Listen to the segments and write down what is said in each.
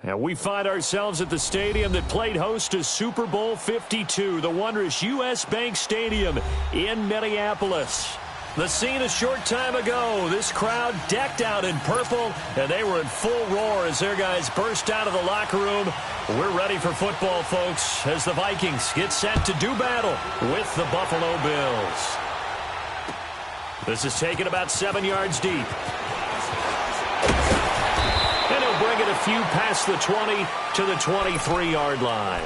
And we find ourselves at the stadium that played host to Super Bowl 52, the wondrous U.S. Bank Stadium in Minneapolis. The scene a short time ago, this crowd decked out in purple, and they were in full roar as their guys burst out of the locker room. We're ready for football, folks, as the Vikings get set to do battle with the Buffalo Bills. This is taken about 7 yards deep. And he'll bring it a few past the 20 to the 23-yard line.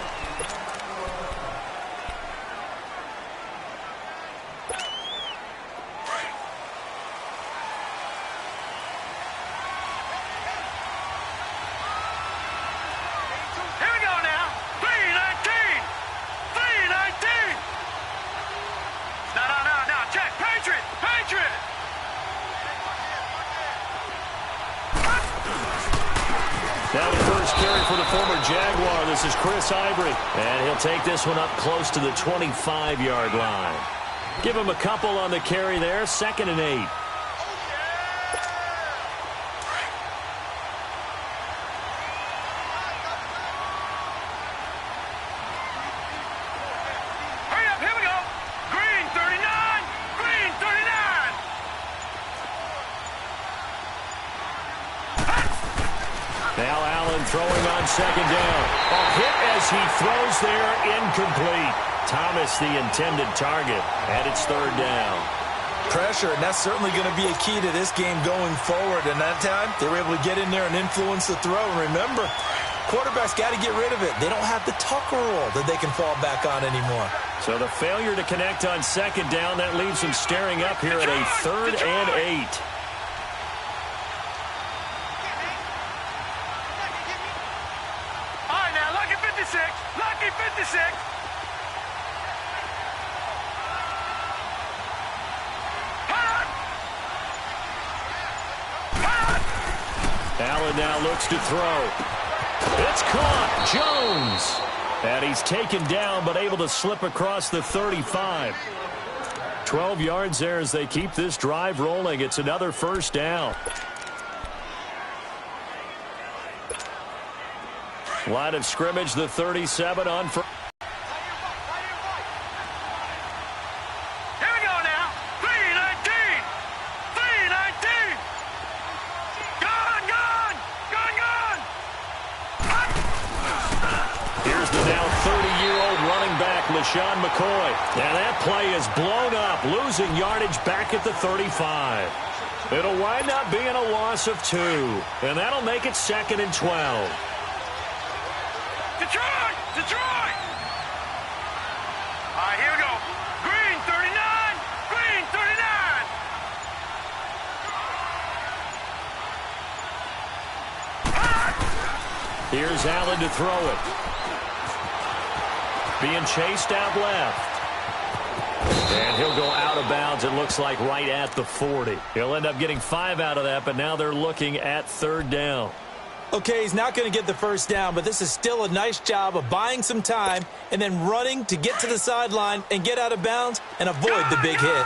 Now the first carry for the former Jaguar. This is Chris Ivory. And he'll take this one up close to the 25-yard line. Give him a couple on the carry there. 2nd and 8. Throwing on 2nd down. A hit as he throws there, incomplete. Thomas the intended target, and it's 3rd down. Pressure, and that's certainly going to be a key to this game going forward. And that time, they were able to get in there and influence the throw. And remember, quarterbacks got to get rid of it. They don't have the Tucker rule that they can fall back on anymore. So the failure to connect on 2nd down, that leaves them staring up here at a 3rd and 8. Lucky 56. Allen now looks to throw. It's caught. Jones. And he's taken down but able to slip across the 35. 12 yards there as they keep this drive rolling. It's another 1st down. Line of scrimmage, the 37 on for. Here we go now. 3-19. 3-19. Gone. Here's the now 30-year-old running back, LaShawn McCoy. And that play is blown up, losing yardage back at the 35. It'll wind up being a loss of 2. And that'll make it 2nd and 12. Detroit! All right, here we go. Green 39. Green 39. Here's Allen to throw it. Being chased out left. And he'll go out of bounds, it looks like right at the 40. He'll end up getting 5 out of that, but now they're looking at 3rd down. Okay, he's not going to get the 1st down, but this is still a nice job of buying some time and then running to get to the sideline and get out of bounds and avoid the big hit. Gone!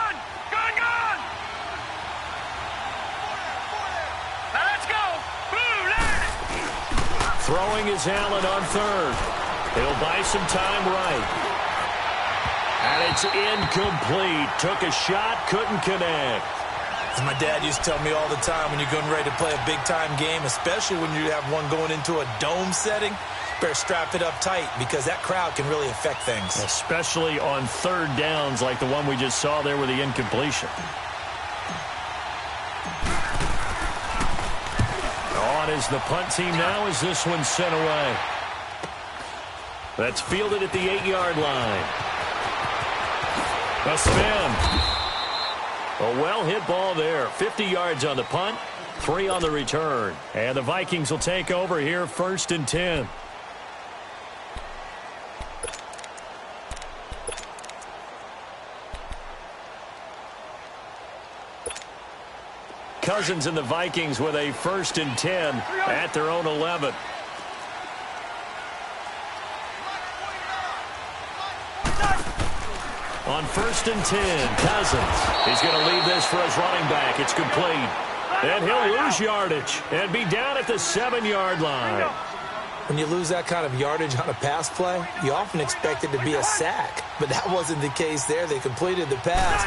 Now let's go! Throwing is Allen on 3rd. He'll buy some time right. And it's incomplete. Took a shot, couldn't connect. As my dad used to tell me all the time, when you're getting ready to play a big-time game, especially when you have one going into a dome setting, better strap it up tight because that crowd can really affect things. Especially on 3rd downs like the one we just saw there with the incompletion. On is the punt team now as this one's sent away. That's fielded at the 8-yard line. A spin. A well-hit ball there. 50 yards on the punt, 3 on the return. And the Vikings will take over here 1st and 10. Cousins and the Vikings with a 1st and 10 at their own 11. On 1st and 10, Cousins. He's going to leave this for his running back. It's complete. And he'll lose yardage and be down at the 7-yard line. When you lose that kind of yardage on a pass play, you often expect it to be a sack. But that wasn't the case there. They completed the pass.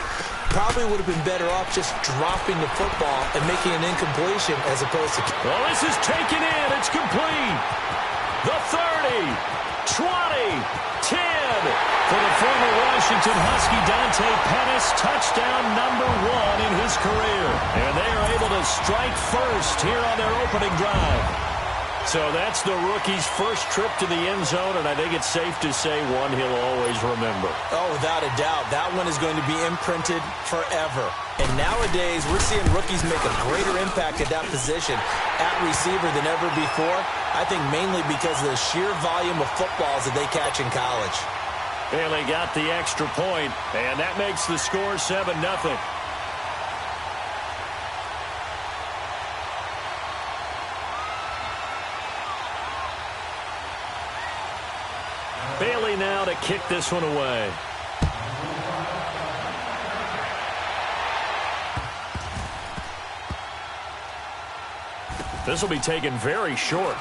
Probably would have been better off just dropping the football and making an incompletion as opposed to... Well, this is taken in. It's complete. The 30, 20, 10. For the former Washington Husky, Dante Pettis, touchdown number 1 in his career. And they are able to strike first here on their opening drive. So that's the rookie's first trip to the end zone, and I think it's safe to say one he'll always remember. Oh, without a doubt. That one is going to be imprinted forever. And nowadays, we're seeing rookies make a greater impact at that position at receiver than ever before. I think mainly because of the sheer volume of footballs that they catch in college. Bailey got the extra point, and that makes the score 7-0. Bailey now to kick this one away. This will be taken very short.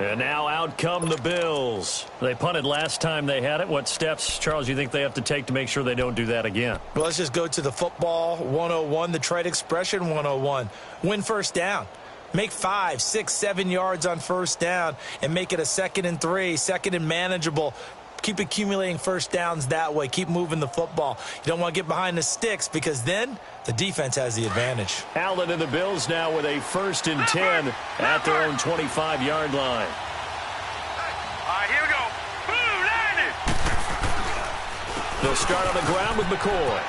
And now out come the Bills. They punted last time they had it. What steps, Charles, you think they have to take to make sure they don't do that again? Well, let's just go to the football 101, the trade expression 101. Win first down. Make 5, 6, 7 yards on first down and make it a 2nd and 3, 2nd and manageable. Keep accumulating first downs that way. Keep moving the football. You don't want to get behind the sticks because then the defense has the advantage. Allen and the Bills now with a 1st and 10 at their own 25-yard line. All right, here we go. Boom, landed. They'll start on the ground with McCoy.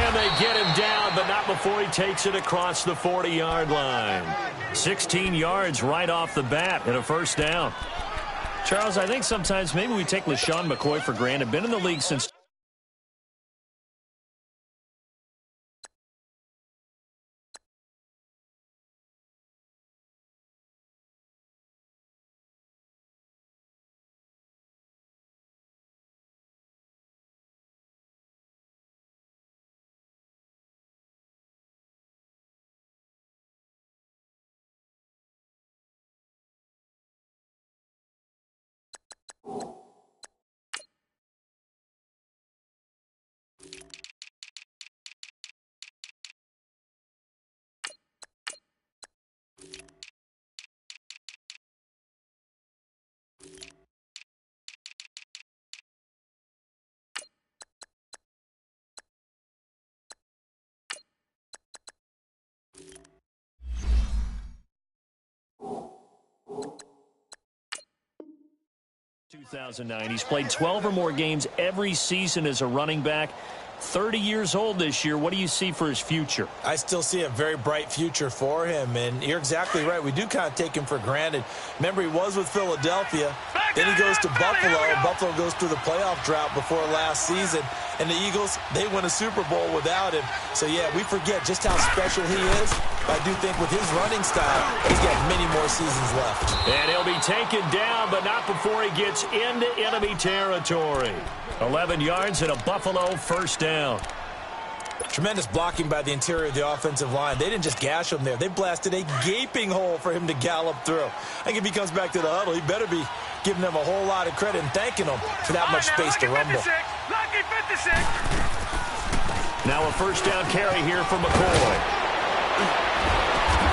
And they get him down, but not before he takes it across the 40-yard line. 16 yards right off the bat and a first down. Charles, I think sometimes maybe we take LaShawn McCoy for granted. Been in the league since... ...2009. He's played 12 or more games every season as a running back. 30 years old this year. What do you see for his future? I still see a very bright future for him, and you're exactly right. We do kind of take him for granted. Remember, he was with Philadelphia. Then he goes to Buffalo, and Buffalo goes through the playoff drought before last season. And the Eagles, they win a Super Bowl without him. So, yeah, we forget just how special he is. I do think with his running style, he's got many more seasons left. And he'll be taken down, but not before he gets into enemy territory. 11 yards and a Buffalo first down. Tremendous blocking by the interior of the offensive line. They didn't just gash him there. They blasted a gaping hole for him to gallop through. I think if he comes back to the huddle, he better be giving them a whole lot of credit and thanking them for that much space to rumble. Lucky 56. Now a first down carry here for McCoy.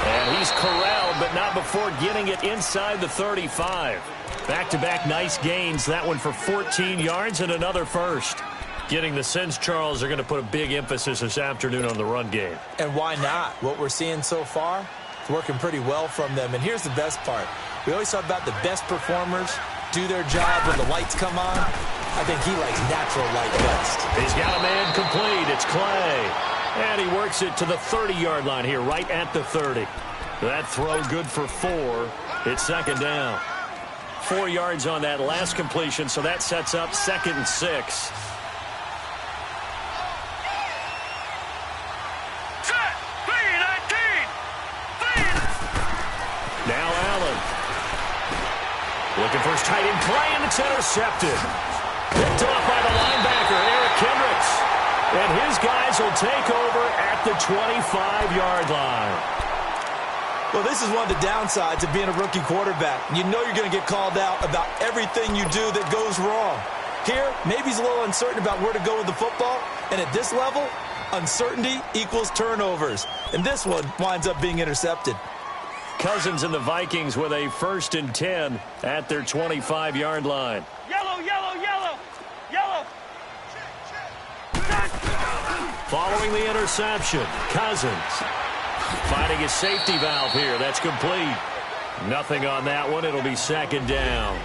And he's corralled, but not before getting it inside the 35. Back-to-back nice gains. That one for 14 yards and another first. Getting the sense, Charles, they're going to put a big emphasis this afternoon on the run game. And why not? What we're seeing so far is working pretty well from them. And here's the best part. We always talk about the best performers do their job when the lights come on. I think he likes natural light best. He's got a man complete. It's Clay. And he works it to the 30-yard line here, right at the 30. That throw good for 4. It's second down. 4 yards on that last completion, so that sets up 2nd and 6. Now Allen. Looking for his tight end play, and it's intercepted. Picked off by the linebacker, Eric Kendricks. And his guys will take over at the 25-yard line. Well, this is one of the downsides of being a rookie quarterback. You know you're going to get called out about everything you do that goes wrong. Here, maybe he's a little uncertain about where to go with the football. And at this level, uncertainty equals turnovers. And this one winds up being intercepted. Cousins and the Vikings with a 1st and 10 at their 25-yard line. Yellow, yellow, yellow, yellow. Following the interception, Cousins finding his safety valve here. That's complete. Nothing on that one. It'll be 2nd down.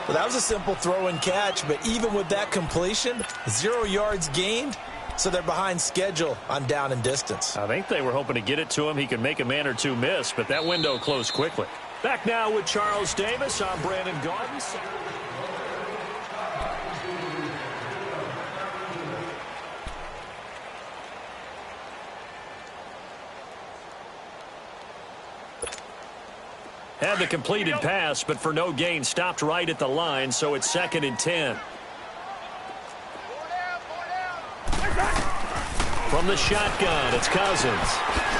Well, that was a simple throw and catch, but even with that completion, 0 yards gained, so they're behind schedule on down and distance. I think they were hoping to get it to him. He could make a man or two miss, but that window closed quickly. Back now with Charles Davis. I'm Brandon Gardens. Had the completed pass, but for no gain, stopped right at the line, so it's 2nd and 10. From the shotgun, it's Cousins.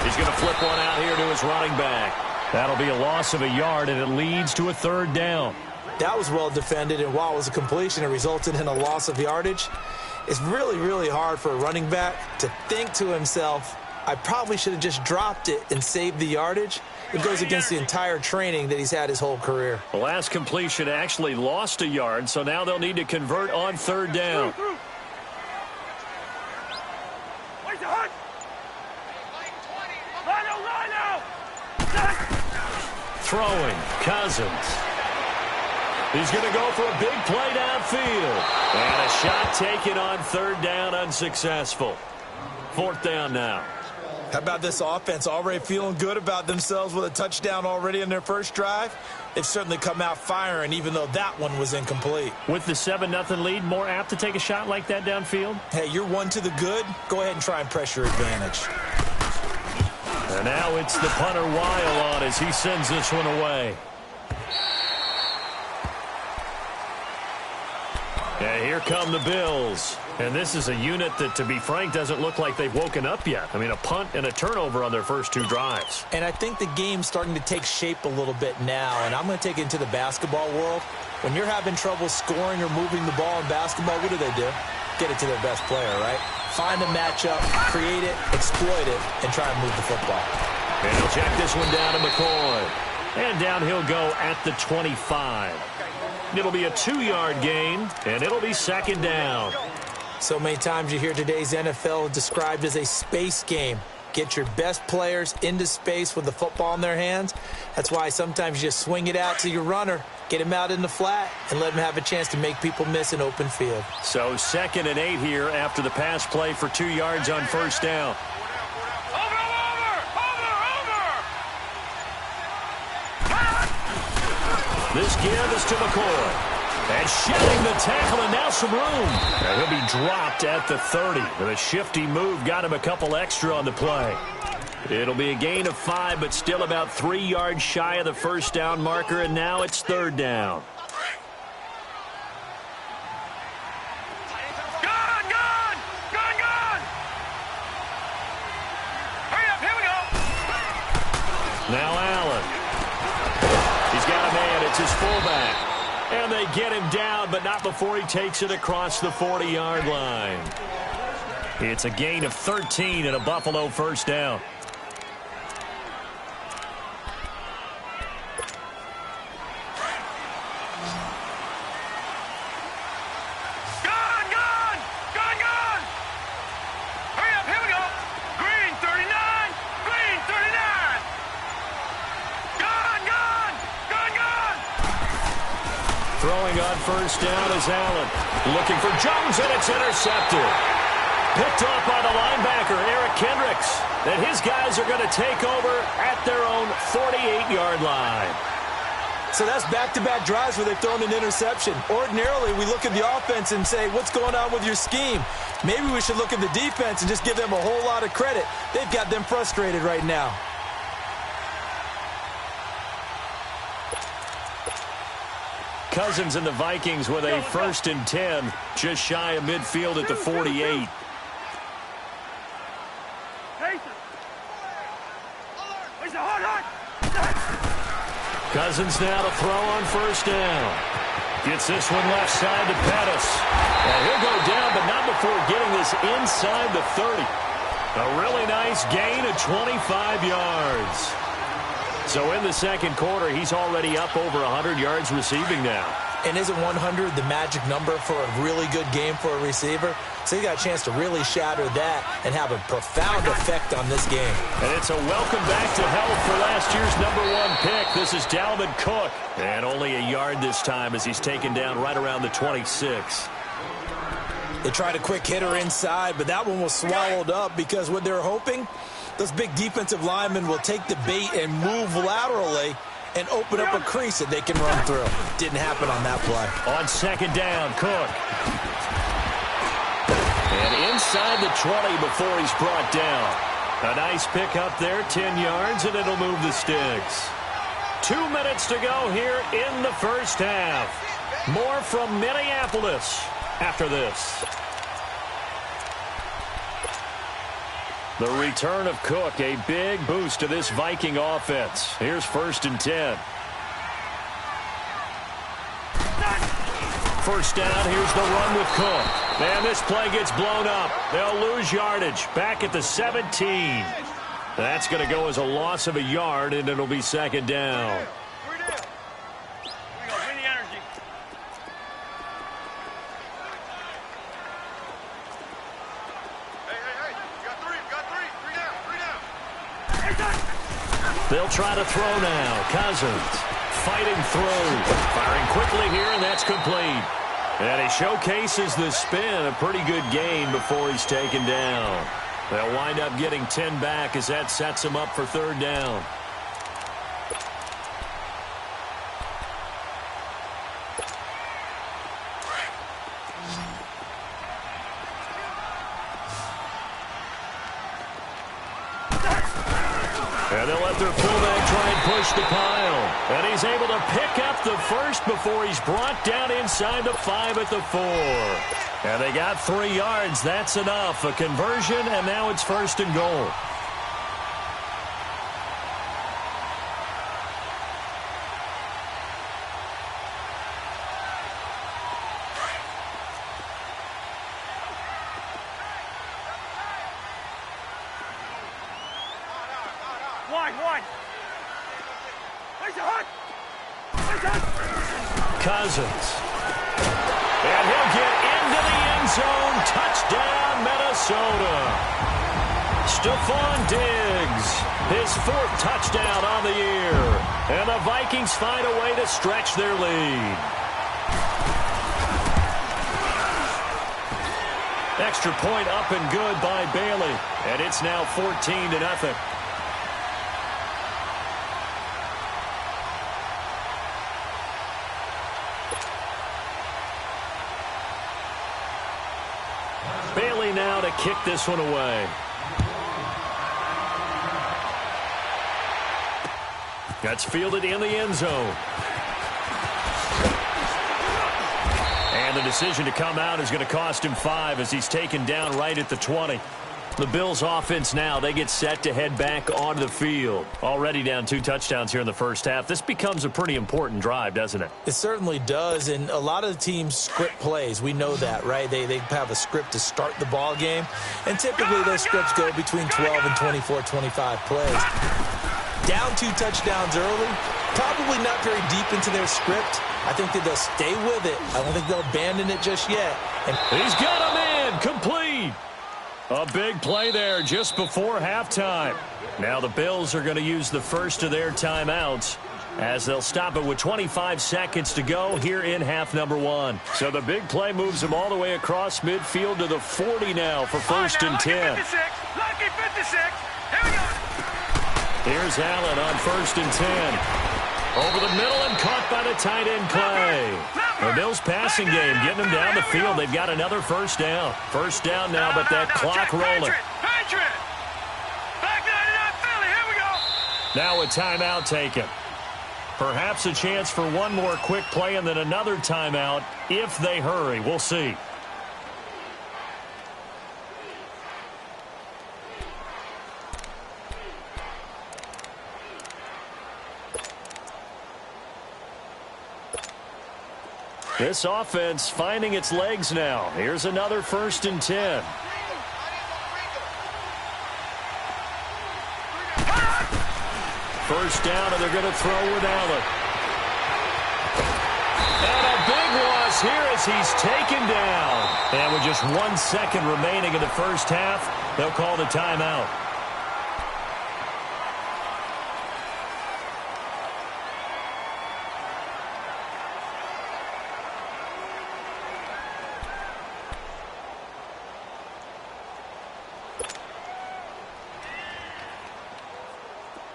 He's going to flip one out here to his running back. That'll be a loss of a yard, and it leads to a 3rd down. That was well defended, and while it was a completion, it resulted in a loss of yardage. It's really, really hard for a running back to think to himself, I probably should have just dropped it and saved the yardage. It goes against the entire training that he's had his whole career. The last completion actually lost a yard, so now they'll need to convert on 3rd down. Throwing, Cousins. He's going to go for a big play downfield. And a shot taken on 3rd down, unsuccessful. 4th down now. How about this offense already feeling good about themselves with a touchdown already in their first drive? They've certainly come out firing, even though that one was incomplete. With the 7-0 lead, more apt to take a shot like that downfield? Hey, you're one to the good. Go ahead and try and press your advantage. And now it's the punter Weil on as he sends this one away. And here come the Bills. And this is a unit that, to be frank, doesn't look like they've woken up yet. I mean, a punt and a turnover on their first 2 drives. And I think the game's starting to take shape a little bit now. And I'm going to take it into the basketball world. When you're having trouble scoring or moving the ball in basketball, what do? Get it to their best player, right? Find a matchup, create it, exploit it, and try and move the football. And he'll check this one down to McCoy. And down he'll go at the 25. It'll be a 2-yard gain, and it'll be 2nd down. So many times you hear today's NFL described as a space game. Get your best players into space with the football in their hands. That's why sometimes you just swing it out to your runner, get him out in the flat, and let him have a chance to make people miss an open field. So 2nd and 8 here after the pass play for 2 yards on 1st down. This give is to McCoy. And shedding the tackle, and now some room. And he'll be dropped at the 30. With a shifty move, got him a couple extra on the play. It'll be a gain of 5, but still about 3 yards shy of the 1st down marker, and now it's 3rd down. Gone, gone, gone, gone. Hurry up, here we go. Now Allen. He's got a man. It's his fullback. And they get him down, but not before he takes it across the 40-yard line. It's a gain of 13 and a Buffalo 1st down. Gone, gone, gone, gone. Hurry up, here we go. Green 39, green 39. Gone, gone, gone, gone. Throwing on 1st down is Allen. Looking for Jones, and it's intercepted. Picked off by the linebacker, Eric Kendricks. And his guys are going to take over at their own 48-yard line. So that's back-to-back drives where they've thrown an interception. Ordinarily, we look at the offense and say, what's going on with your scheme? Maybe we should look at the defense and just give them a whole lot of credit. They've got them frustrated right now. Cousins and the Vikings with a 1st and 10, just shy of midfield at the 48. Cousins now to throw on first down. Gets this one left side to Pettis. And he'll go down, but not before getting this inside the 30. A really nice gain of 25 yards. So in the second quarter, he's already up over 100 yards receiving now. And isn't 100 the magic number for a really good game for a receiver? So he got a chance to really shatter that and have a profound effect on this game. And it's a welcome back to health for last year's #1 pick. This is Dalvin Cook. And only a yard this time as he's taken down right around the 26. They tried a quick hitter inside, but that one was swallowed up because what they're hoping, those big defensive linemen will take the bait and move laterally and open up a crease that they can run through. Didn't happen on that play. On second down, Cook. And inside the 20 before he's brought down. A nice pick up there, 10 yards, and it'll move the sticks. 2 minutes to go here in the first half. More from Minneapolis after this. The return of Cook, a big boost to this Viking offense. Here's 1st and 10. First down, here's the run with Cook. And this play gets blown up. They'll lose yardage back at the 17. That's going to go as a loss of a yard, and it'll be second down. They'll try to throw now. Cousins fighting through. Firing quickly here, and that's complete. And he showcases the spin. A pretty good gain before he's taken down. They'll wind up getting 10 back as that sets him up for third down. And they'll let their fullback try and push the pile. And he's able to pick up the first before he's brought down inside the 5 at the 4. And they got 3 yards. That's enough. A conversion, and now it's 1st and goal. Cousins. And he'll get into the end zone. Touchdown, Minnesota. Stephon Diggs, his 4th touchdown on the year. And the Vikings find a way to stretch their lead. Extra point up and good by Bailey. And it's now 14-0. Bailey now to kick this one away. That's fielded in the end zone. And the decision to come out is going to cost him 5 as he's taken down right at the 20. The Bills offense now, they get set to head back onto the field. Already down 2 touchdowns here in the first half. This becomes a pretty important drive, doesn't it? It certainly does, and a lot of the teams script plays. We know that, right? They have a script to start the ball game, and typically those scripts go between 12 and 24, 25 plays. Down 2 touchdowns early, probably not very deep into their script. I think that they'll stay with it. I don't think they'll abandon it just yet. And he's got him in, complete. A big play there just before halftime. Now the Bills are going to use the first of their timeouts as they'll stop it with 25 seconds to go here in half number 1. So the big play moves them all the way across midfield to the 40 now for 1st and 10. Lucky 56. Here we go. Here's Allen on 1st and 10. Over the middle and caught by the tight end play. The Bills passing game getting them down the field. They've got another first down. First down now, but that clock rolling. Patriot. Back 99 Philly. Here we go. Now a timeout taken. Perhaps a chance for one more quick play and then another timeout if they hurry. We'll see. This offense finding its legs now. Here's another 1st and 10. First down, and they're going to throw with Allen. And a big loss here as he's taken down. And with just 1 second remaining in the first half, they'll call the timeout.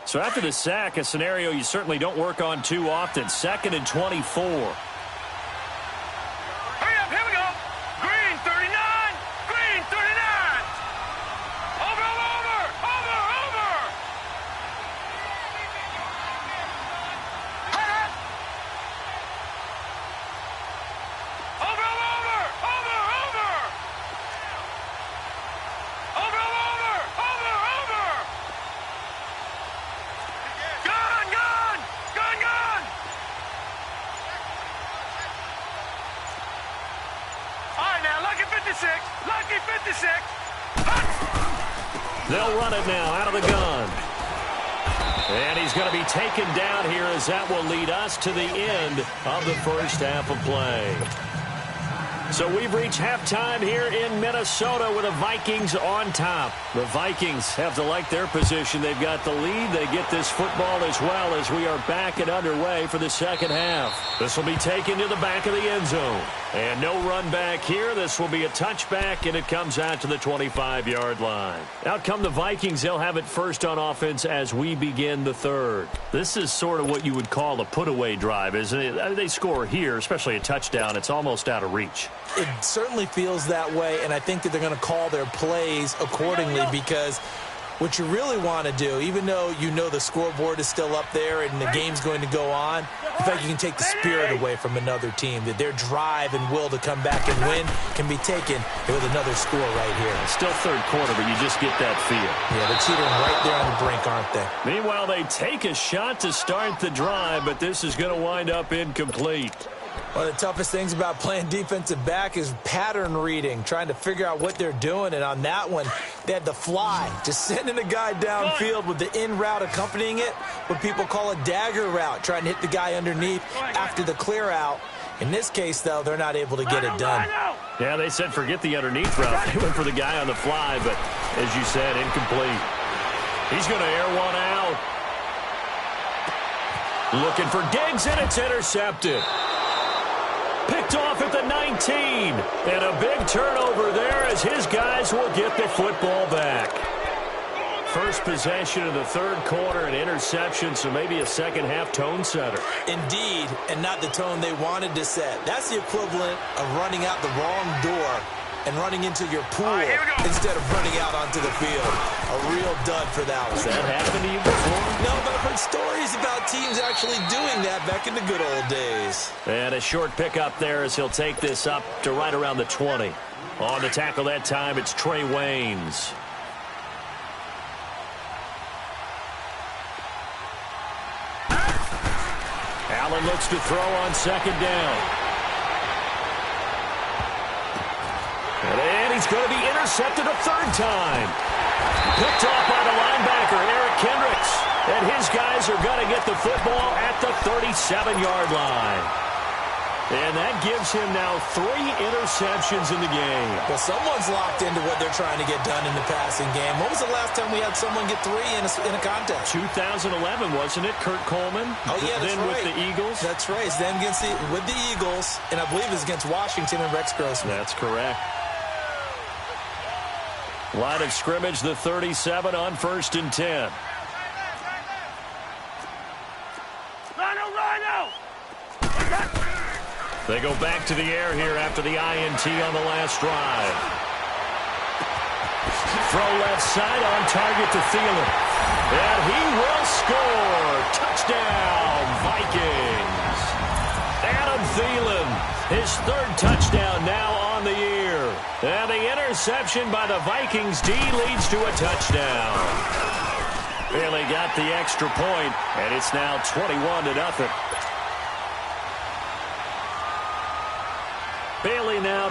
So after the sack, a scenario you certainly don't work on too often. 2nd and 24. Hurry up, here we go. Green 39, green 39. Over, over, over, over, over. Hut. Over, over, over, over, over. Over, over, over, over. Gun, gun, gun, gun. All right, now, lucky 56, lucky 56. They'll run it now out of the gun. And he's going to be taken down here as that will lead us to the end of the first half of play. So we've reached halftime here in Minnesota with the Vikings on top. The Vikings have to like their position. They've got the lead. They get this football as well as we are back and underway for the second half. This will be taken to the back of the end zone. And no run back here. This will be a touchback, and it comes out to the 25-yard line. Out come the Vikings. They'll have it first on offense as we begin the third. This is sort of what you would call a put-away drive, isn't it? I mean, they score here, especially a touchdown. It's almost out of reach. It certainly feels that way, and I think that they're going to call their plays accordingly because what you really want to do, even though you know the scoreboard is still up there and the game's going to go on, the fact you can take the spirit away from another team, that their drive and will to come back and win can be taken with another score right here. Still third quarter, but you just get that feel. Yeah, they're teetering right there on the brink, aren't they? Meanwhile, they take a shot to start the drive, but this is going to wind up incomplete. One of the toughest things about playing defensive back is pattern reading, trying to figure out what they're doing. And on that one, they had the fly, just sending a guy downfield with the in route accompanying it, what people call a dagger route, trying to hit the guy underneath after the clear out. In this case, though, they're not able to get it done. Yeah, they said forget the underneath route. They went for the guy on the fly, but as you said, incomplete. He's going to air one out. Looking for Diggs, and it's intercepted. Picked off at the 19. And a big turnover there as his guys will get the football back. First possession of the third quarter, an interception, so maybe a second-half tone setter. Indeed, and not the tone they wanted to set. That's the equivalent of running out the wrong door and running into your pool instead of running out onto the field. A real dud for that one. Has that happened to you before? No, but I've heard stories about teams actually doing that back in the good old days. And a short pickup there as he'll take this up to right around the 20. On the tackle that time, it's Trey Waynes. Allen looks to throw on second down. And he's going to be intercepted a third time. Picked off by the linebacker, Eric Kendricks. And his guys are going to get the football at the 37-yard line. And that gives him now 3 interceptions in the game. Well, someone's locked into what they're trying to get done in the passing game. When was the last time we had someone get 3 in a contest? 2011, wasn't it? Kurt Coleman? Oh, yeah, that's then right. With the Eagles? That's right. It's then with the Eagles, and I believe it's against Washington and Rex Grossman. That's correct. Line of scrimmage, the 37 on 1st and 10. Rhino! They go back to the air here after the INT on the last drive. Throw left side on target to Thielen. And he will score. Touchdown, Vikings. Adam Thielen, his 3rd touchdown now on the year. And the interception by the Vikings D leads to a touchdown. Barely got the extra point, and it's now 21-0.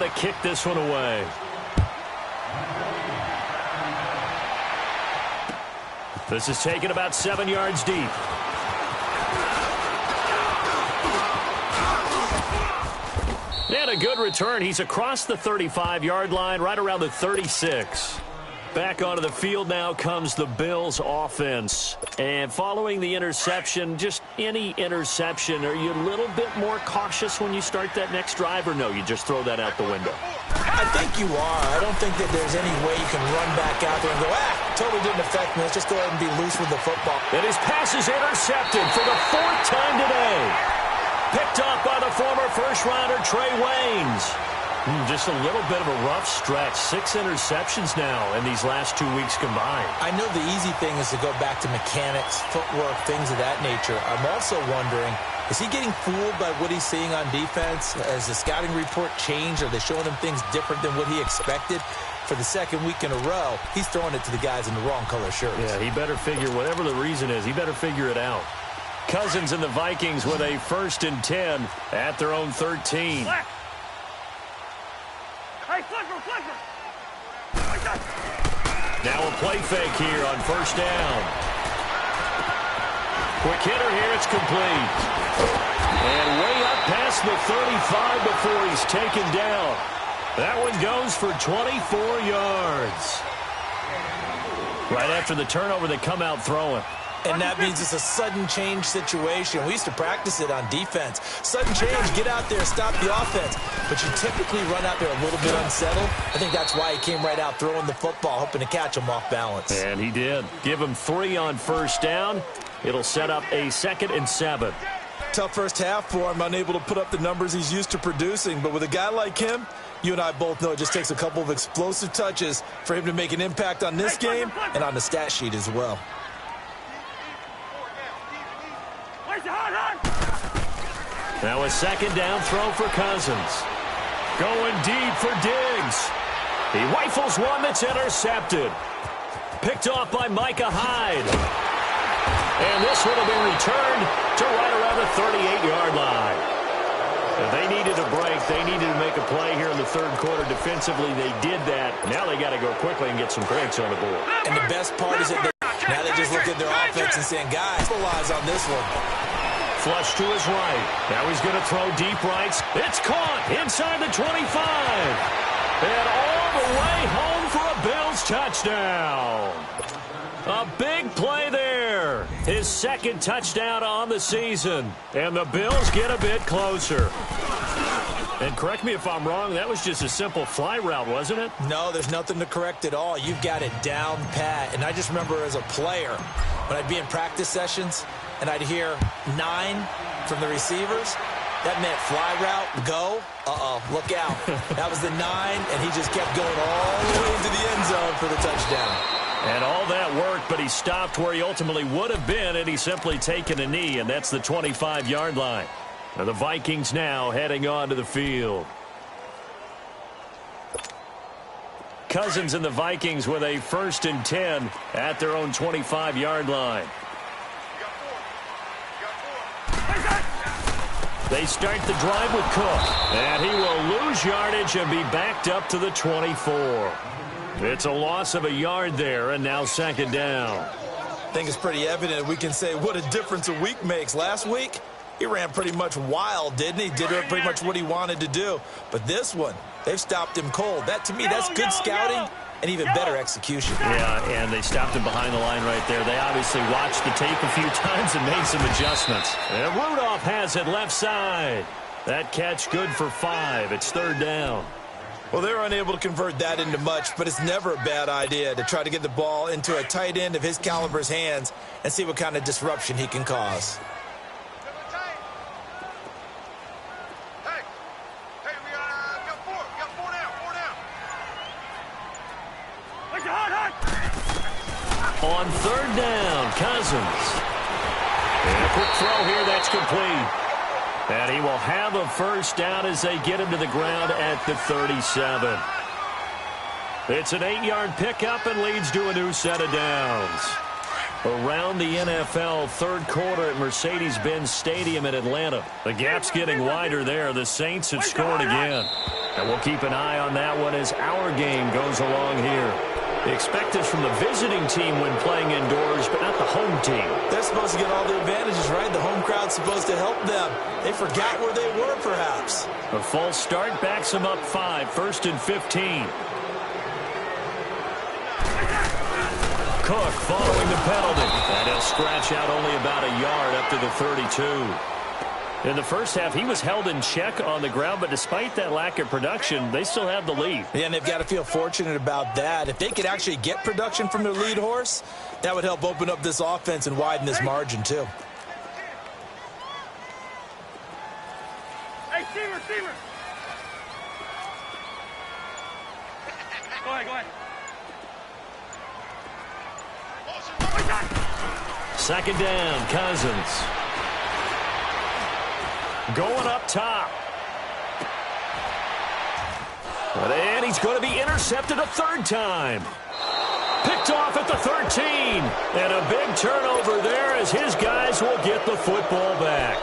to kick this one away. This is taken about 7 yards deep. And a good return. He's across the 35-yard line, right around the 36. Back onto the field now comes the Bills offense. And following the interception, just any interception, are you a little bit more cautious when you start that next drive, or no, you just throw that out the window? I think you are. I don't think that there's any way you can run back out there and go, totally didn't affect me. Let's just go ahead and be loose with the football. And his pass is intercepted for the 4th time today. Picked up by the former first-rounder Trey Waynes. Just a little bit of a rough stretch. 6 interceptions now in these last 2 weeks combined. I know the easy thing is to go back to mechanics, footwork, things of that nature. I'm also wondering, is he getting fooled by what he's seeing on defense? Has the scouting report changed? Are they showing him things different than what he expected? For the second week in a row, he's throwing it to the guys in the wrong color shirts. Yeah, he better figure, whatever the reason is, he better figure it out. Cousins and the Vikings with a 1st and 10 at their own 13. Hey, flipper! Now a play fake here on 1st down. Quick hitter here, it's complete. And way up past the 35 before he's taken down. That one goes for 24 yards. Right after the turnover, they come out throwing. And that means it's a sudden change situation. We used to practice it on defense. Sudden change, get out there, stop the offense. But you typically run out there a little bit unsettled. I think that's why he came right out throwing the football, hoping to catch him off balance. And he did. Give him 3 on 1st down. It'll set up a 2nd and 7. Tough first half for him, unable to put up the numbers he's used to producing. But with a guy like him, you and I both know it just takes a couple of explosive touches for him to make an impact on this game and on the stat sheet as well. Now a 2nd down throw for Cousins. Going deep for Diggs. He rifles one that's intercepted. Picked off by Micah Hyde. And this one will be returned to right around the 38-yard line. They needed a break. They needed to make a play here in the 3rd quarter. Defensively, they did that. Now they got to go quickly and get some points on the board. And the best part is that now they just look at their offense and saying, guys, capitalize on this one. Flush to his right. Now he's going to throw deep right. It's caught inside the 25. And all the way home for a Bills touchdown. A big play there. His 2nd touchdown on the season. And the Bills get a bit closer. And correct me if I'm wrong, that was just a simple fly route, wasn't it? No, there's nothing to correct at all. You've got it down pat. And I just remember as a player, when I'd be in practice sessions, and I'd hear 9 from the receivers, that meant fly route, go, look out. That was the 9, and he just kept going all the way into the end zone for the touchdown. And all that worked, but he stopped where he ultimately would have been, and he simply taken a knee, and that's the 25-yard line. And the Vikings now heading on to the field. Cousins and the Vikings with a 1st and 10 at their own 25-yard line. They start the drive with Cook, and he will lose yardage and be backed up to the 24. It's a loss of a yard there, and now 2nd down. I think it's pretty evident we can say what a difference a week makes. Last week, he ran pretty much wild, didn't he? Did pretty much what he wanted to do. But this one, they've stopped him cold. That, to me, that's good scouting and even better execution. Yeah, and they stopped him behind the line right there. They obviously watched the tape a few times and made some adjustments. And Rudolph has it left side. That catch good for 5. It's 3rd down. Well, they're unable to convert that into much, but it's never a bad idea to try to get the ball into a tight end of his caliber's hands and see what kind of disruption he can cause. On 3rd down, Cousins. And a quick throw here, that's complete. And he will have a 1st down as they get him to the ground at the 37. It's an 8-yard pickup and leads to a new set of downs. Around the NFL, 3rd quarter at Mercedes-Benz Stadium in Atlanta. The gap's getting wider there. The Saints have scored again. And we'll keep an eye on that one as our game goes along here. They expect this from the visiting team when playing indoors, but not the home team. They're supposed to get all the advantages, right? The home crowd's supposed to help them. They forgot where they were, perhaps. A false start backs them up 5, 1st and 15. Cook following the penalty. And he'll scratch out only about a yard up to the 32. In the first half, he was held in check on the ground, but despite that lack of production, they still have the lead. Yeah, and they've got to feel fortunate about that. If they could actually get production from their lead horse, that would help open up this offense and widen this margin, too. Hey, Seamer, Seamer. Go ahead, go ahead. Second down, Cousins. Going up top. And he's going to be intercepted a third time. Picked off at the 13. And a big turnover there as his guys will get the football back.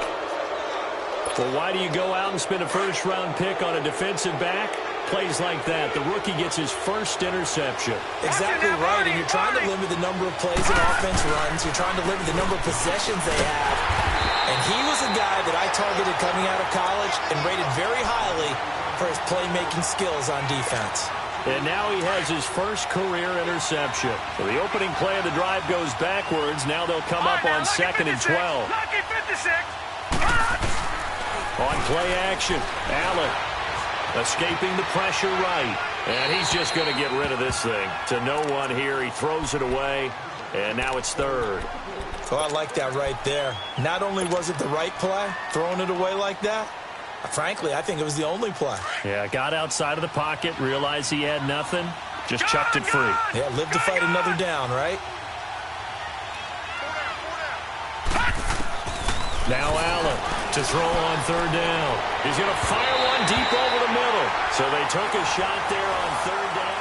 Well, why do you go out and spend a first-round pick on a defensive back? Plays like that. The rookie gets his first interception. Exactly right, and you're trying to limit the number of plays an offense runs. You're trying to limit the number of possessions they have. And he was a guy that I targeted coming out of college and rated very highly for his playmaking skills on defense. And now he has his first career interception. So the opening play of the drive goes backwards. Now they'll come up on 2nd and 12. Lucky 56. On play action, Allen escaping the pressure right. And he's just going to get rid of this thing. To no one here. He throws it away. And now it's 3rd. Oh, I like that right there. Not only was it the right play, throwing it away like that, frankly, I think it was the only play. Yeah, got outside of the pocket, realized he had nothing, just chucked it free. Yeah, live to fight another down, right? Now Allen to throw on 3rd down. He's going to fire one deep over the middle. So they took a shot there on 3rd down.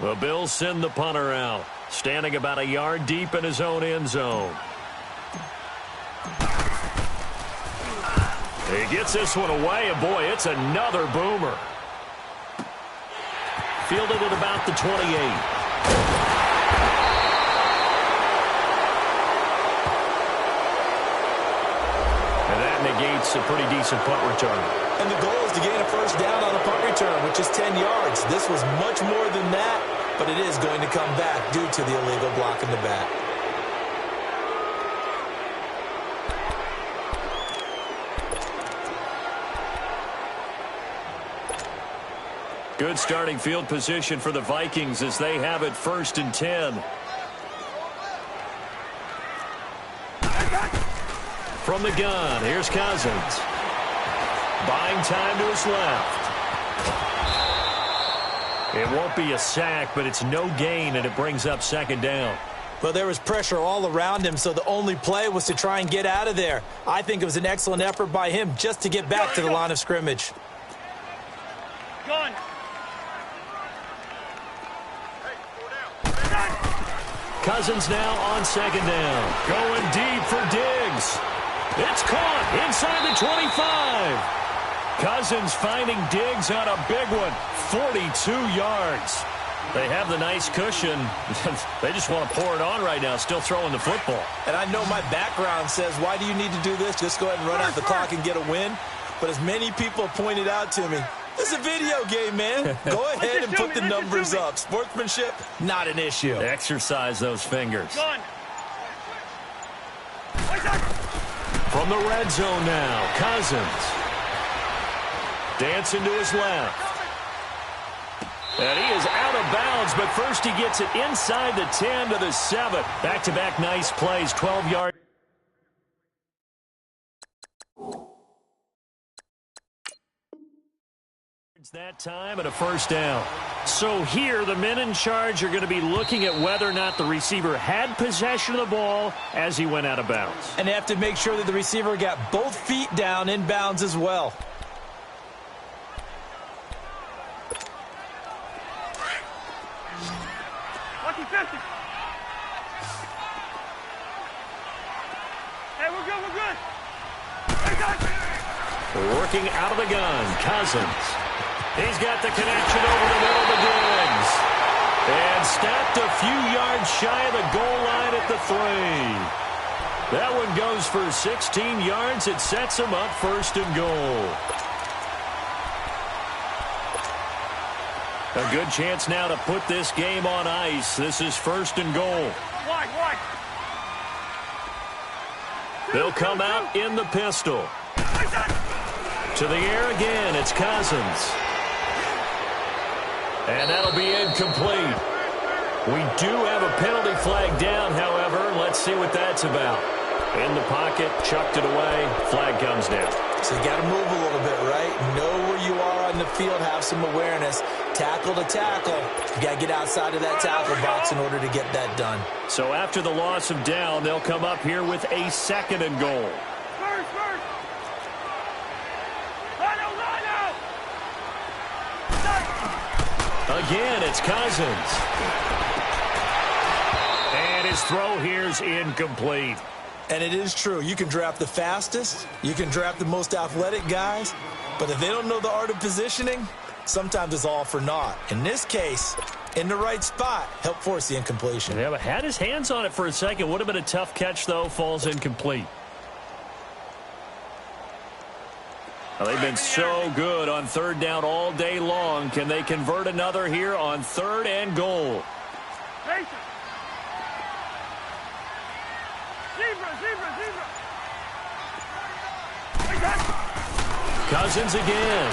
The Bills send the punter out, standing about a yard deep in his own end zone. He gets this one away, and boy, it's another boomer. Fielded at about the 28. And that negates a pretty decent punt return. And the goal is to gain a first down on the punt return, which is 10 yards. This was much more than that, but it is going to come back due to the illegal block in the back. Good starting field position for the Vikings as they have it 1st and 10. From the gun, here's Cousins. Buying time to his left. It won't be a sack, but it's no gain, and it brings up 2nd down. Well, there was pressure all around him, so the only play was to try and get out of there. I think it was an excellent effort by him just to get back to the line of scrimmage. Gun. Cousins now on 2nd down. Going deep for Diggs. It's caught inside the 25. Cousins finding Diggs on a big one. 42 yards. They have the nice cushion. They just want to pour it on right now, still throwing the football. And I know my background says, why do you need to do this? Just go ahead and run out the clock and get a win. But as many people pointed out to me, this is a video game, man. Go ahead and put the numbers up. Sportsmanship, not an issue. Exercise those fingers. Gun. From the red zone now, Cousins. Dancing to his left. And he is out of bounds, but first he gets it inside the 10 to the 7. Back-to-back nice plays, 12 yards. That time and a first down. So here the men in charge are going to be looking at whether or not the receiver had possession of the ball as he went out of bounds. And they have to make sure that the receiver got both feet down in bounds as well. Lucky 50. Hey, we're good, we're good. Hey, guys. Working out of the gun, Cousins. He's got the connection over the middle to Diggs. And stopped a few yards shy of the goal line at the 3. That one goes for 16 yards. It sets him up first and goal. A good chance now to put this game on ice. This is first and goal. Wide. They'll come out in the pistol. To the air again, it's Cousins. And that'll be incomplete. We do have a penalty flag down, however. Let's see what that's about. In the pocket, chucked it away, flag comes down. So you got to move a little bit, right? Know where you are on the field, have some awareness. Tackle to tackle. You got to get outside of that tackle box in order to get that done. So after the loss of down, they'll come up here with a second and goal. First. Again, it's Cousins. And his throw here's incomplete. And it is true. You can draft the fastest. You can draft the most athletic guys. But if they don't know the art of positioning, sometimes it's all for naught. In this case, in the right spot, help force the incompletion. Yeah, but had his hands on it for a second. Would have been a tough catch, though. Falls incomplete. Well, they've been so good on third down all day long. Can they convert another here on third and goal? Zebra. Cousins again.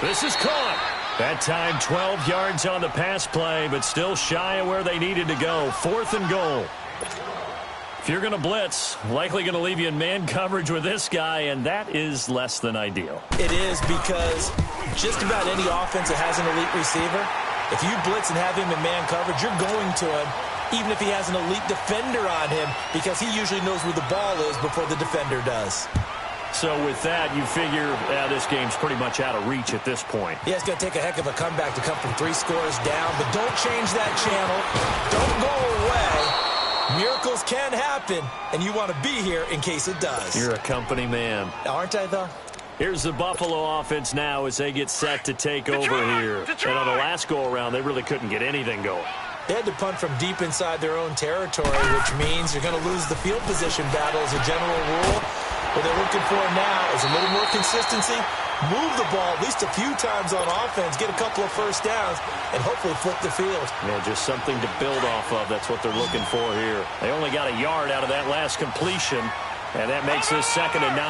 This is caught. That time 12 yards on the pass play, but still shy of where they needed to go. Fourth and goal. If you're going to blitz, likely going to leave you in man coverage with this guy, and that is less than ideal. It is, because just about any offense that has an elite receiver, if you blitz and have him in man coverage, you're going to him, even if he has an elite defender on him, because he usually knows where the ball is before the defender does. So with that, you figure this game's pretty much out of reach at this point. Yeah, it's going to take a heck of a comeback to come from 3 scores down, but don't change that channel. Don't go away. Miracles can happen, and you want to be here in case it does. You're a company man. Aren't I, though? Here's the Buffalo offense now as they get set to take over here. And on the last go-around, they really couldn't get anything going. They had to punt from deep inside their own territory, which means you're going to lose the field position battle as a general rule. What they're looking for now is a little more consistency, move the ball at least a few times on offense, get a couple of first downs, and hopefully flip the field. Yeah, just something to build off of. That's what they're looking for here. They only got a yard out of that last completion, and that makes this 2nd and 9.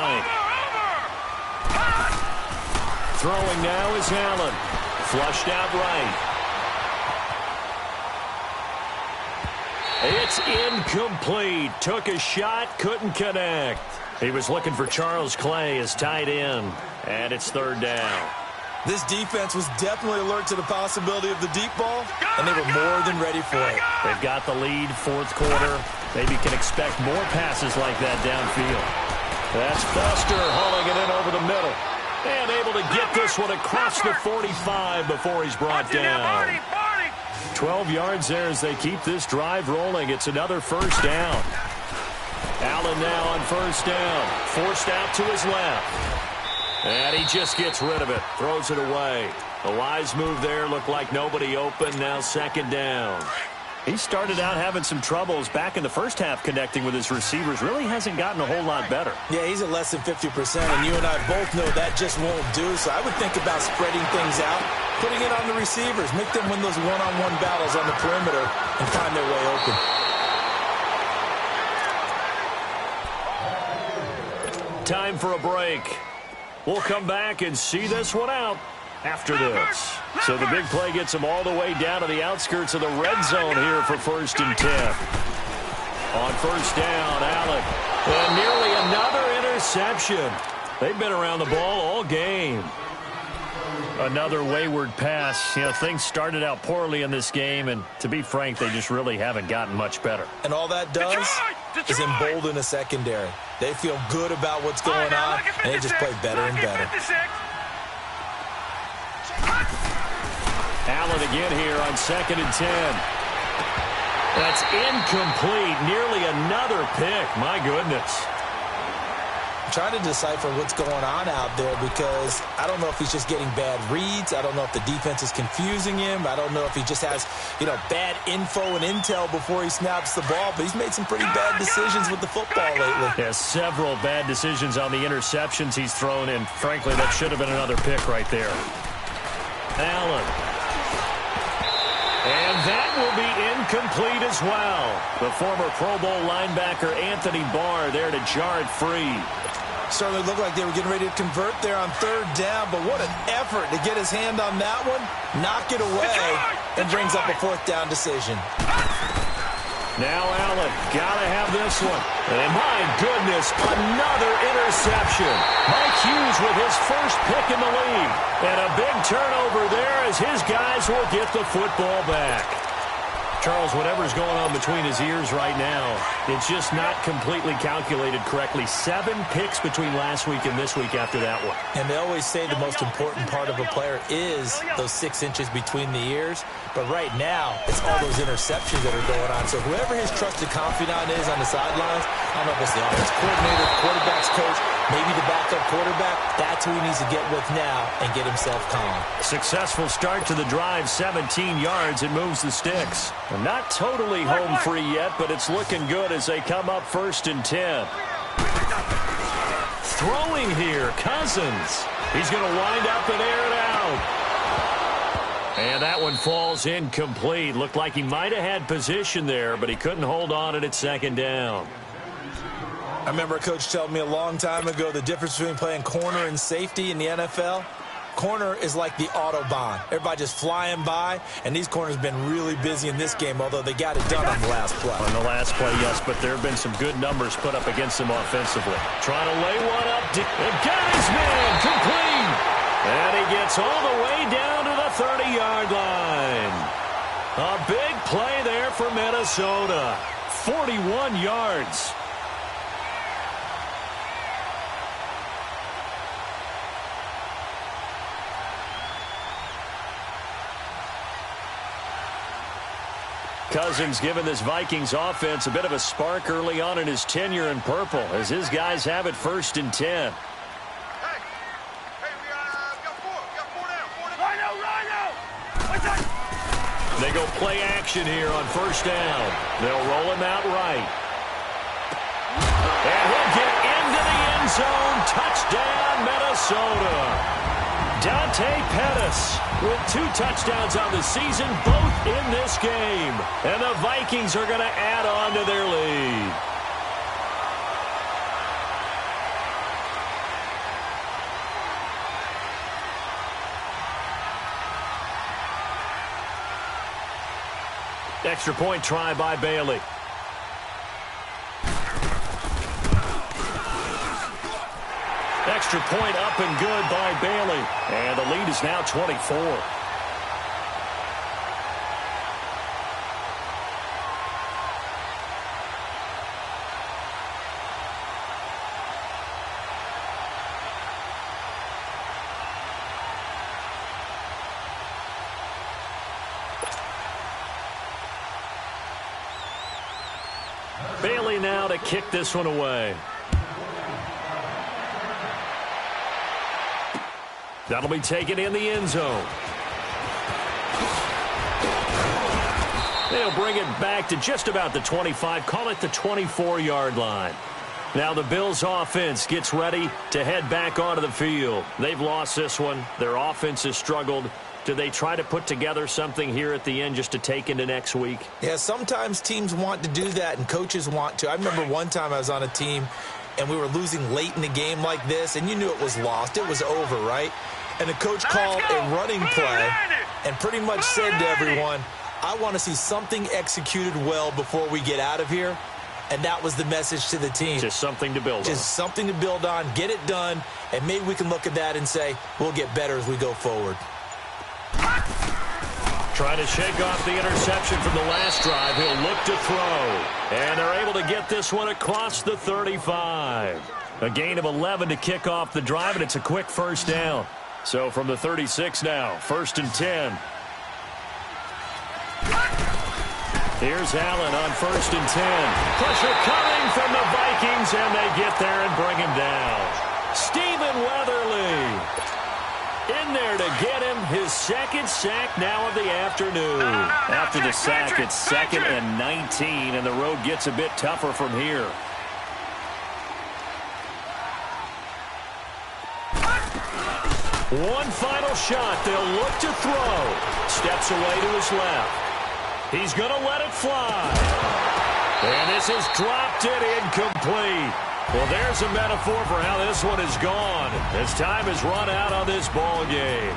Throwing now is Allen. Flushed out right. It's incomplete. Took a shot, couldn't connect. He was looking for Charles Clay as tight end, and it's 3rd down. This defense was definitely alert to the possibility of the deep ball, and they were more than ready for it. They've got the lead, 4th quarter. Maybe can expect more passes like that downfield. That's Foster hauling it in over the middle, and able to get this one across the 45 before he's brought down. 12 yards there as they keep this drive rolling. It's another first down. Allen now on first down. Forced out to his left. And he just gets rid of it. Throws it away. A wise move there. Looked like nobody open. Now 2nd down. He started out having some troubles back in the first half connecting with his receivers. Really hasn't gotten a whole lot better. Yeah, he's at less than 50%, and you and I both know that just won't do. So I would think about spreading things out, putting it on the receivers, make them win those one-on-one battles on the perimeter and find their way open. Time for a break. We'll come back and see this one out after this. So the big play gets them all the way down to the outskirts of the red zone here for 1st and 10. On first down, Allen. And nearly another interception. They've been around the ball all game. Another wayward pass. You know, things started out poorly in this game, and to be frank, they just really haven't gotten much better. And all that does is embolden a secondary. They feel good about what's going on, and they just play better and better. Allen again here on 2nd and 10. That's incomplete. Nearly another pick. My goodness. I'm trying to decipher what's going on out there because I don't know if he's just getting bad reads. I don't know if the defense is confusing him. I don't know if he just has, bad info and intel before he snaps the ball. But he's made some pretty bad decisions with the football lately. Yeah, several bad decisions on the interceptions he's thrown, and frankly, that should have been another pick right there. Allen. And that will be incomplete as well. The former Pro Bowl linebacker Anthony Barr there to jar it free. Certainly looked like they were getting ready to convert there on 3rd down, but what an effort to get his hand on that one, knock it away, and brings up a 4th down decision. Now Allen, gotta have this one. And my goodness, another interception. Mike Hughes with his first pick in the league. And a big turnover there as his guys will get the football back. Charles, whatever's going on between his ears right now, it's just not completely calculated correctly. 7 picks between last week and this week after that one. And they always say the most important part of a player is those 6 inches between the ears. But right now, it's all those interceptions that are going on. So whoever his trusted confidant is on the sidelines, I don't know if it's the offense coordinator, quarterback's coach, maybe the backup quarterback, that's who he needs to get with now and get himself calm. Successful start to the drive, 17 yards. It moves the sticks. Not totally home free yet, but it's looking good as they come up 1st and 10. Throwing here, Cousins. He's going to wind up and air it out. And that one falls incomplete. Looked like he might have had position there, but he couldn't hold on it at 2nd down. I remember a coach telling me a long time ago the difference between playing corner and safety in the NFL. Corner is like the Autobahn. Everybody just flying by, and these corners have been really busy in this game, although they got it done on the last play. On the last play, yes, but there have been some good numbers put up against them offensively. Trying to lay one up. And got his man complete. And he gets all the way down to the 30-yard line. A big play there for Minnesota. 41 yards. Cousins giving this Vikings offense a bit of a spark early on in his tenure in purple as his guys have it 1st and 10. They go play action here on 1st down. They'll roll him out right. And he'll get into the end zone. Touchdown, Minnesota. Dante Pettis with 2 touchdowns on the season, both in this game. And the Vikings are going to add on to their lead. Extra point try by Bailey. Extra point up and good by Bailey. And the lead is now 24. Bailey now to kick this one away. That'll be taken in the end zone. They'll bring it back to just about the 25, call it the 24-yard line. Now the Bills offense gets ready to head back onto the field. They've lost this one. Their offense has struggled. Do they try to put together something here at the end just to take into next week? Yeah, sometimes teams want to do that and coaches want to. I remember one time I was on a team and we were losing late in the game like this, and you knew it was lost. It was over, right? And the coach called a running play and pretty much said to everyone, I want to see something executed well before we get out of here. And that was the message to the team. Just something to build on. Just something to build on, get it done, and maybe we can look at that and say, we'll get better as we go forward. Trying to shake off the interception from the last drive. He'll look to throw. And they're able to get this one across the 35. A gain of 11 to kick off the drive, and it's a quick first down. So from the 36 now, 1st and 10. Here's Allen on 1st and 10. Pressure coming from the Vikings, and they get there and bring him down. Stephen Weatherly in there to get him his second sack now of the afternoon. After the sack, it's 2nd and 19, and the road gets a bit tougher from here. One final shot. They'll look to throw. Steps away to his left. He's going to let it fly. And this is dropped it incomplete. Well, there's a metaphor for how this one is gone as time has run out on this ball game.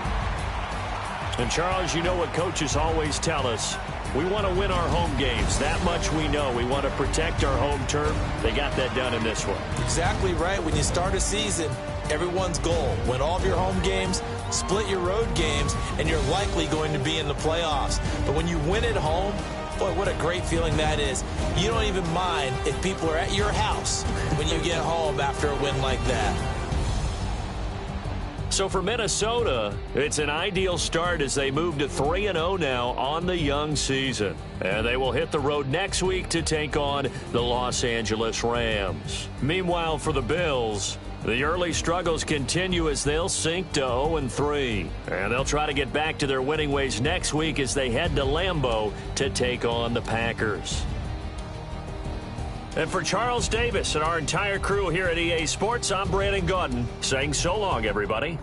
And, Charles, you know what coaches always tell us. We want to win our home games. That much we know. We want to protect our home turf. They got that done in this one. Exactly right. When you start a season, everyone's goal, win all of your home games, split your road games, and you're likely going to be in the playoffs. But when you win at home, boy, what a great feeling that is. You don't even mind if people are at your house when you get home after a win like that. So for Minnesota, it's an ideal start as they move to 3-0 now on the young season. And they will hit the road next week to take on the Los Angeles Rams. Meanwhile, for the Bills, the early struggles continue as they'll sink to 0-3. And they'll try to get back to their winning ways next week as they head to Lambeau to take on the Packers. And for Charles Davis and our entire crew here at EA Sports, I'm Brandon Gaudin saying so long, everybody.